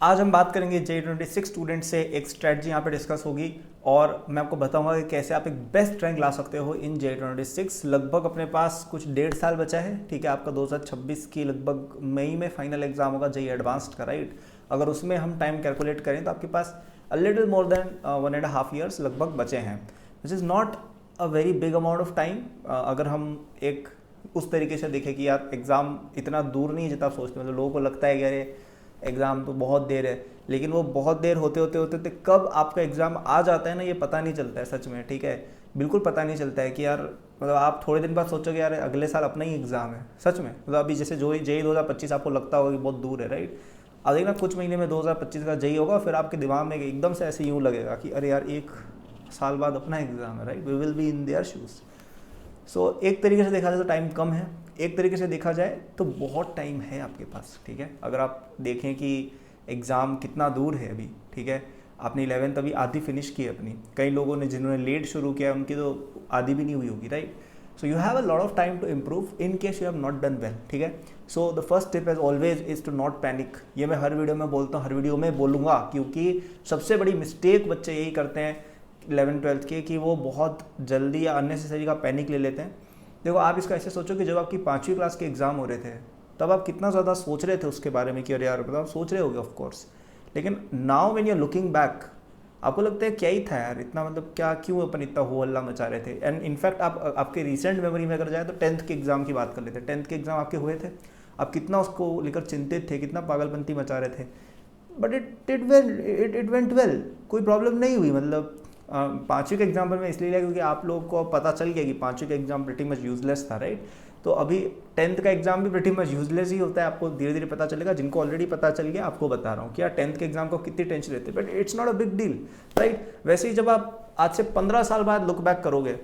आज हम बात करेंगे J26 स्टूडेंट से एक स्ट्रैटेजी यहाँ पे डिस्कस होगी और मैं आपको बताऊंगा कि कैसे आप एक बेस्ट रैंक ला सकते हो इन J26। लगभग अपने पास कुछ 1.5 साल बचा है, ठीक है। आपका 2026 की लगभग मई में फाइनल एग्जाम होगा JEE एडवांस्ड का, राइट। अगर उसमें हम टाइम कैलकुलेट करें तो आपके पास लिटिल मोर देन 1.5 ईयर्स लगभग बचे हैं, which is not a very big amount of time. अगर हम एक उस तरीके से देखें कि यार एग्ज़ाम इतना दूर नहीं है जितना आप सोचते हैं। मतलब लोगों को लगता है कि अरे एग्ज़ाम तो बहुत देर है, लेकिन वो बहुत देर होते होते होते होते कब आपका एग्ज़ाम आ जाता है ना, ये पता नहीं चलता है सच में, ठीक है। बिल्कुल पता नहीं चलता है कि यार मतलब आप थोड़े दिन बाद सोचोगे यार अगले साल अपना ही एग्ज़ाम है, सच में। मतलब अभी जैसे जो JEE 2025 आपको लगता होगा कि बहुत दूर है, राइट। अब देखना कुछ महीने में 2025 का JEE होगा, फिर आपके दिमाग में एकदम से ऐसे यूँ लगेगा कि अरे यार 1 साल बाद अपना एग्ज़ाम है, right. We will be in their shoes. So एक तरीके से देखा जाए तो टाइम कम है, एक तरीके से देखा जाए तो बहुत टाइम है आपके पास, ठीक है। अगर आप देखें कि एग्ज़ाम कितना दूर है अभी, ठीक है। आपने 11th अभी आधी फिनिश की है अपनी, कई लोगों ने जिन्होंने लेट शुरू किया उनकी तो आधी भी नहीं हुई होगी, right. So you have a lot of time to improve in case you have not done well, ठीक है। So the first step as always is to not panic. ये मैं हर वीडियो में बोलता हूँ, हर वीडियो में बोलूँगा, क्योंकि सबसे बड़ी मिस्टेक बच्चे यही करते हैं 11th-12th के कि वो बहुत जल्दी या अननेसेसरी का पैनिक ले लेते हैं। देखो आप इसका ऐसे सोचो कि जब आपकी 5वीं क्लास के एग्ज़ाम हो रहे थे तब आप कितना ज़्यादा सोच रहे थे उसके बारे में कि अरे यार, मतलब आप सोच रहे होगे ऑफ कोर्स, लेकिन now when you are looking back आपको लगता है क्या ही था यार इतना, मतलब क्या क्यों अपन इतना हो हल्ला मचा रहे थे। एंड इनफैक्ट आप आपके रिसेंट मेमोरी में अगर जाए तो 10th के एग्ज़ाम की बात कर लेते हैं। 10th के एग्ज़ाम आपके हुए थे, आप कितना उसको लेकर चिंतित थे, कितना पागलपंती मचा रहे थे, बट इट वेंट वेल, कोई प्रॉब्लम नहीं हुई। मतलब 5वीं के एग्जाम्पल में इसलिए लिया क्योंकि आप लोगों को पता चल गया कि 5वीं का एग्जाम प्रीटी मच यूजलेस था, राइट। तो अभी 10th का एग्जाम भी प्रीटी मच यूजलेस ही होता है, आपको धीरे धीरे पता चलेगा। जिनको ऑलरेडी पता चल गया आपको बता रहा हूँ कि यार 10th के एग्जाम को कितनी टेंशन लेते हैं, but it's not a big deal, right. वैसे ही जब आप आज से 15 साल बाद लुक बैक करोगे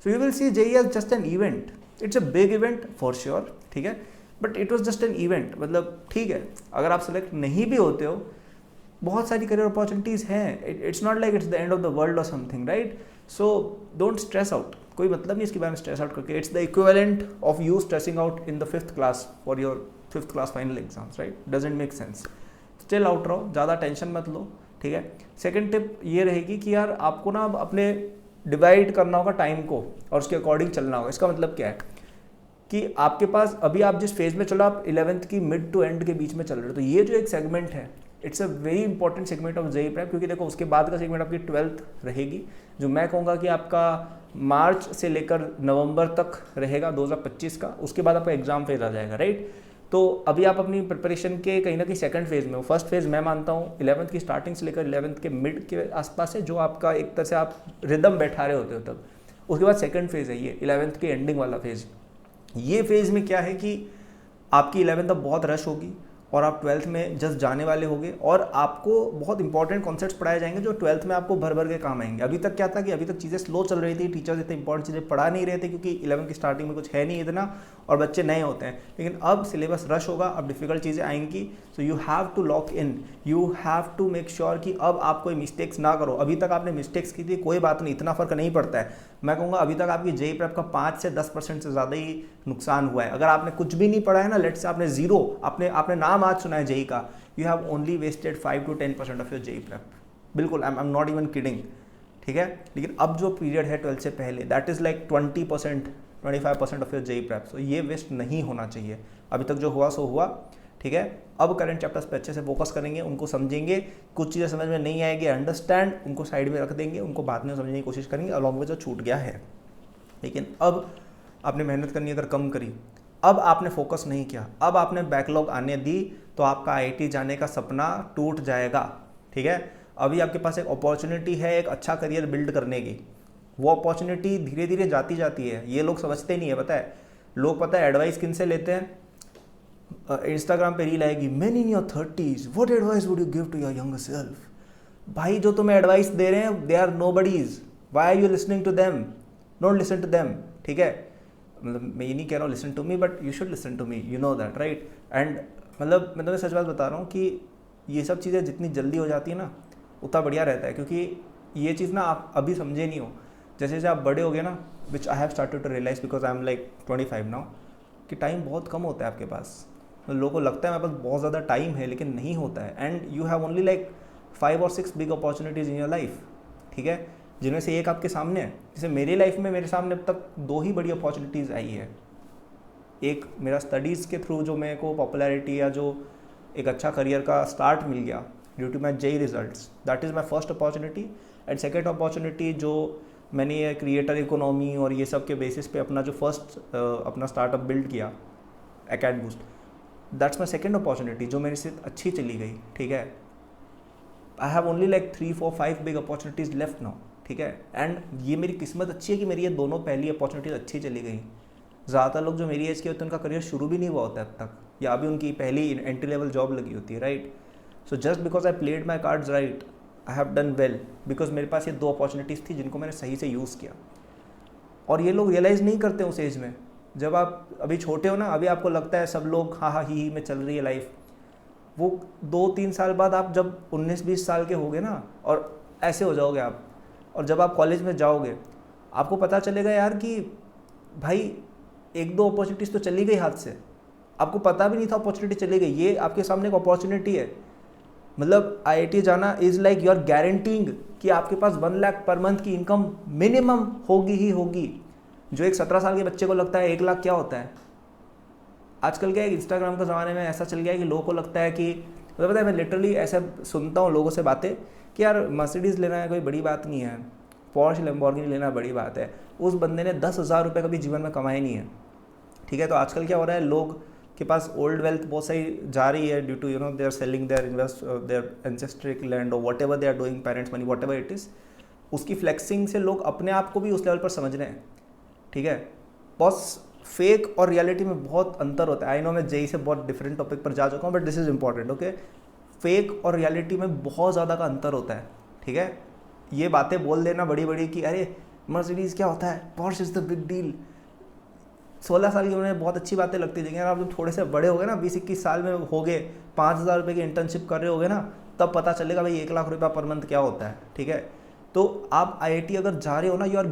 so you will see JEE as just an event. It's a big event for sure, ठीक है, but it was just an event. मतलब ठीक है, अगर आप सेलेक्ट नहीं भी होते हो बहुत सारी करियर अपॉर्चुनिटीज़ हैं। It's not like it's the end of the world और something, right. So don't stress out, कोई मतलब नहीं इसके बारे में स्ट्रेस आउट करके। It's the equivalent of you stressing out in the 5th class for your 5th class final exams, right. Doesn't make sense. Still out रहो, ज़्यादा tension मत लो, ठीक है। सेकेंड टिप ये रहेगी कि यार आपको ना अब अपने डिवाइड करना होगा टाइम को और उसके अकॉर्डिंग चलना होगा। इसका मतलब क्या है कि आपके पास अभी आप जिस फेज में चलो, आप 11th की मिड टू एंड के बीच में चल रहे हो, तो ये जो एक सेगमेंट है it's a very important segment of JEE prep, क्योंकि देखो उसके बाद का सेगमेंट आपकी 12th रहेगी, जो मैं कहूँगा कि आपका मार्च से लेकर नवंबर तक रहेगा 2025 का। उसके बाद आपका एग्जाम फेज आ जाएगा, राइट। तो अभी आप अपनी प्रिपरेशन के कहीं ना कहीं सेकंड फेज में हो। फर्स्ट फेज मैं मानता हूँ 11th की स्टार्टिंग से लेकर 11th के मिड के आसपास है, जो आपका एक तरह से आप रिदम बैठा रहे होते हो तब। उसके बाद सेकंड फेज है ये 11th के एंडिंग वाला फेज। ये फेज में क्या है कि आपकी 11th अब बहुत रश होगी और आप 12th में जस्ट जाने वाले होंगे और आपको बहुत इंपॉर्टेंट कॉन्सेप्ट्स पढ़ाए जाएंगे जो 12th में आपको भर भर के काम आएंगे। अभी तक क्या था कि अभी तक चीज़ें स्लो चल रही थी, टीचर्स इतने इंपॉर्टेंट चीज़ें पढ़ा नहीं रहे थे क्योंकि 11th की स्टार्टिंग में कुछ है नहीं इतना और बच्चे नए होते हैं। लेकिन अब सिलेबस रश होगा, अब डिफिकल्ट चीज़ें आएंगी। So you have to lock in, you have to make sure कि अब आप कोई मिस्टेक्स ना करो। अभी तक आपने मिस्टेक्स की थी, कोई बात नहीं, इतना फर्क नहीं पड़ता है। मैं कहूँगा अभी तक आपकी JEE प्रेप का 5 से 10% से ज़्यादा ही नुकसान हुआ है। अगर आपने कुछ भी नहीं पढ़ा है ना, लेट्स से आपने जीरो, आपने नाम आज सुना है JEE का, you have only wasted 5 to 10% of your JEE prep। बिल्कुल, I'm not even kidding, ठीक है। लेकिन अब जो पीरियड है 12th से पहले, that is like 20% 25% of your JEE prep। सो ये वेस्ट नहीं होना चाहिए। अभी तक जो हुआ सो हुआ, ठीक है। अब करंट चैप्टर्स पे अच्छे से फोकस करेंगे, उनको समझेंगे। कुछ चीज़ें समझ में नहीं आएगी, अंडरस्टैंड, उनको साइड में रख देंगे, उनको बाद में समझने की कोशिश करेंगे अलॉन्ग में जो छूट गया है। लेकिन अब आपने मेहनत करनी अगर कम करी, अब आपने फोकस नहीं किया, अब आपने बैकलॉग आने दी, तो आपका IIT जाने का सपना टूट जाएगा, ठीक है। अभी आपके पास एक अपॉर्चुनिटी है एक अच्छा करियर बिल्ड करने की। वो अपॉर्चुनिटी धीरे धीरे जाती जाती है, ये लोग समझते नहीं है। पता है लोग, पता है एडवाइस किन से लेते हैं? इंस्टाग्राम पे रील आएगी, man in your 30s what advice would you give to your younger self. भाई जो तुम्हें एडवाइस दे रहे हैं they are nobodies, why are you listening to them? Don't listen to them, ठीक है। मतलब मैं ये नहीं कह रहा हूँ listen to me, but you should listen to me, you know that, right. And मतलब मैं तुम्हें सच बात बता रहा हूँ कि ये सब चीज़ें जितनी जल्दी हो जाती है ना उतना बढ़िया रहता है, क्योंकि ये चीज़ ना आप अभी समझे नहीं हो। जैसे जैसे आप बड़े हो गए ना, which I have started to realize because I am like 25 now, कि टाइम बहुत कम होता है आपके पास। लोगों को लगता है मेरे पास बहुत ज़्यादा टाइम है, लेकिन नहीं होता है। And you have only like 5 और 6 big opportunities in your life, ठीक है, जिनमें से एक आपके सामने है। जैसे मेरी लाइफ में मेरे सामने अब तक 2 ही बड़ी अपॉर्चुनिटीज़ आई है। एक मेरा स्टडीज़ के थ्रू जो मेरे को पॉपुलैरिटी या जो एक अच्छा करियर का स्टार्ट मिल गया due to my JEE results, that is my first opportunity. And second opportunity जो मैंने ये क्रिएटर इकोनॉमी और ये सब के बेसिस पे अपना जो फर्स्ट अपना स्टार्टअप बिल्ड किया एकेडबूस्ट, दैट्स माई सेकेंड अपॉर्चुनिटी जो मेरे से अच्छी चली गई, ठीक है। I have only like 3, 4, 5 big opportunities left now, ठीक है। एंड ये मेरी किस्मत अच्छी है कि मेरी ये दोनों पहली अपॉर्चुनिटीज़ अच्छी चली गई। ज़्यादातर लोग जो मेरी एज के होते हैं उनका करियर शुरू भी नहीं हुआ होता अब तक, या अभी उनकी पहली एंट्री लेवल जॉब लगी होती है, right. So just because I played my cards right, I have done well, because मेरे पास ये 2 अपॉर्चुनिटीज़ थी जिनको मैंने सही से यूज़ किया। और ये लोग रियलाइज़ नहीं करते उस एज में, जब आप अभी छोटे हो ना, अभी आपको लगता है सब लोग हाँ हाँ ही में चल रही है लाइफ। वो 2-3 साल बाद आप जब 19-20 साल के होगे ना, और ऐसे हो जाओगे आप, और जब आप कॉलेज में जाओगे आपको पता चलेगा यार कि भाई 1-2 अपॉर्चुनिटीज़ तो चली गई हाथ से, आपको पता भी नहीं था अपॉर्चुनिटी चली गई। ये आपके सामने एक अपॉर्चुनिटी है। मतलब IIT जाना is like you are guaranteeing कि आपके पास 1 लाख पर मंथ की इनकम मिनिमम होगी ही होगी। जो एक 17 साल के बच्चे को लगता है 1 लाख क्या होता है। आजकल क्या है, इंस्टाग्राम के ज़माने में ऐसा चल गया है कि लोगों को लगता है कि, मतलब पता है, मैं लिटरली ऐसे सुनता हूँ लोगों से बातें कि यार मर्सिडीज़ लेना है कोई बड़ी बात नहीं है, पोर्श लैम्बोर्गिनी लेना बड़ी बात है। उस बंदे ने 10,000 रुपये कभी जीवन में कमाए नहीं है, ठीक है। तो आजकल क्या हो रहा है, लोग के पास ओल्ड वेल्थ बहुत सही जा रही है due to you know they are selling their invest their ancestral land और whatever they are doing, parents money whatever it is, उसकी फ्लेक्सिंग से लोग अपने आप को भी उस लेवल पर समझ रहे हैं, ठीक है। बॉस फेक और रियलिटी में बहुत अंतर होता है। आई नो मैं जेई से बहुत डिफरेंट टॉपिक पर जा चुका हूँ, but this is important, okay. Fake और रियलिटी में बहुत ज़्यादा का अंतर होता है, ठीक है। ये बातें बोल देना बड़ी बड़ी कि अरे मर्सिडीज़ क्या होता है, Porsche is the big deal, 16 साल की उम्र में बहुत अच्छी बातें लगती थी। आप जब थोड़े से बड़े हो गए ना, 20-21 साल में हो गए, 5,000 रुपये की इंटर्नशिप कर रहे होगे ना, तब पता चलेगा भाई 1 लाख रुपया पर मंथ क्या होता है, ठीक है। तो आप IIT अगर जा रहे हो ना, यू आर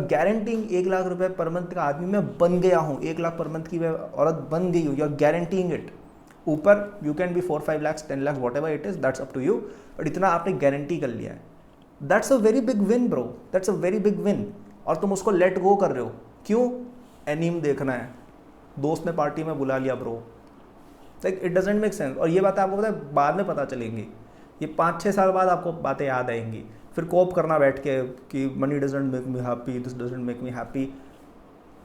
गारंटिंग 1 लाख रुपये पर मंथ का आदमी मैं बन गया हूँ, 1 लाख पर मंथ की मैं औरत बन गई हूँ, यू आर गारंटिंग इट। ऊपर you can be 4-5 lakh 10 lakh whatever it is, that's up to you, but इतना आपने गारंटी कर लिया है। That's a very big win bro, that's a very big win. और तुम उसको लेट गो कर रहे हो, क्यों? एनीम देखना है, दोस्त ने पार्टी में बुला लिया bro, like it doesn't make sense. और ये बातें आपको पता है बाद में पता चलेंगी, ये 5-6 साल बाद आपको बातें याद आएंगी। फिर कोप करना बैठ के कि money doesn't make me happy, this doesn't make me happy,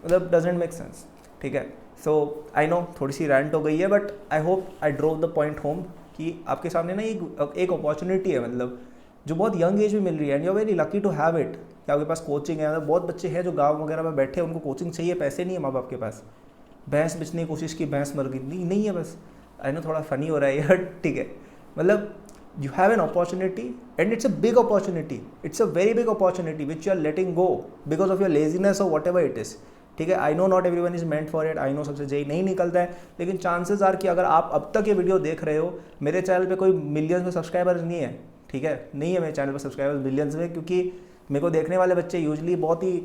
मतलब डजेंट मेक सेंस, ठीक है। सो आई नो थोड़ी सी रैंट हो गई है, but I hope I drove the point home कि आपके सामने ना एक अपॉर्चुनिटी है, मतलब जो बहुत यंग एज में मिल रही है, and you are very lucky to have it कि आपके पास कोचिंग है। मतलब बहुत बच्चे हैं जो गांव वगैरह में बैठे हैं, उनको कोचिंग चाहिए, पैसे नहीं है माँ बाप के पास। भैंस बेचने की कोशिश की, भैंस मर गई, नहीं है बस। आई नो थोड़ा फनी हो रहा है यार, ठीक है। मतलब you have an opportunity and it's a big opportunity, it's a very big opportunity which you are letting go because of your laziness or whatever it is, ठीक है। I know not everyone is meant for it, I know सबसे JEE नहीं निकलता है, लेकिन chances are कि अगर आप अब तक ये वीडियो देख रहे हो, मेरे चैनल पे कोई मिलियंस में सब्सक्राइबर्स नहीं है, ठीक है, नहीं है मेरे चैनल पे सब्सक्राइबर्स मिलियंस में, क्योंकि मेरे को देखने वाले बच्चे यूजली बहुत ही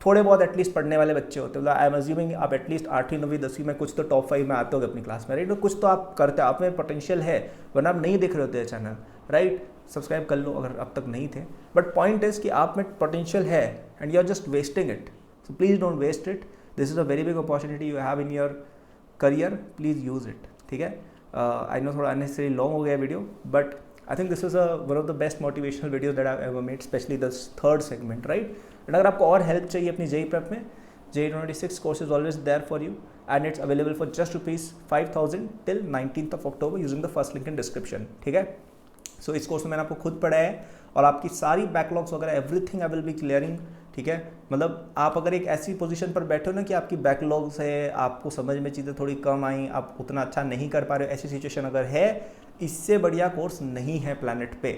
थोड़े बहुत एटलीस्ट पढ़ने वाले बच्चे होते हैं। मतलब आई एम अज्यूमिंग आप एटलीस्ट 8वीं 9वीं 10वीं में कुछ तो टॉप 5 में आते होगे अपनी क्लास में, राइट। तो कुछ तो आप करते हो, आप में पोटेंशियल है, वरना आप नहीं देख रहे होते चैनल, राइट। सब्सक्राइब कर लो अगर अब तक नहीं थे, बट पॉइंट इज कि आप में पोटेंशियल है and you are just wasting it, so please don't waste it. This is a very big opportunity you have in your career, please use it, ठीक है। आई नो थोड़ा unnecessary long हो गया video, but I think this is one of the best motivational videos that I've ever made, especially this third segment, right? And अगर आपको और help चाहिए अपनी JEE prep में, JEE 2026 course is always there for you and it's available for just ₹5,000 till 19th of October using the first link in description, ठीक है। So इस course में मैंने आपको खुद पढ़ाया है और आपकी सारी बैकलॉग्स वगैरह everything I will be clearing, ठीक है। मतलब आप अगर एक ऐसी पोजीशन पर बैठे हो ना कि आपकी बैकलॉग्स है, आपको समझ में चीज़ें थोड़ी कम आई, आप उतना अच्छा नहीं कर पा रहे हो, ऐसी सिचुएशन अगर है, इससे बढ़िया कोर्स नहीं है प्लैनेट पे।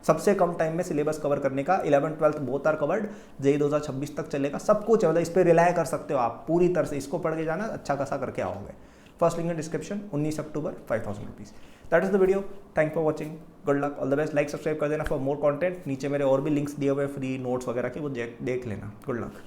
सबसे कम टाइम में सिलेबस कवर करने का, 11th 12th both are covered, JEE 2026 तक चलेगा, सब कुछ है, मतलब इस पर रिलाय कर सकते हो आप पूरी तरह से। इसको पढ़ के जाना, अच्छा खासा करके आओगे। First link in description, 19 October, 5,000 rupees. That is the video, thank for watching, good luck, all the best. Like subscribe कर देना फॉर मोर कॉन्टेंट। नीचे मेरे और भी लिंक्स दिए हुए फ्री नोट्स वगैरह के, वो देख लेना। Good luck.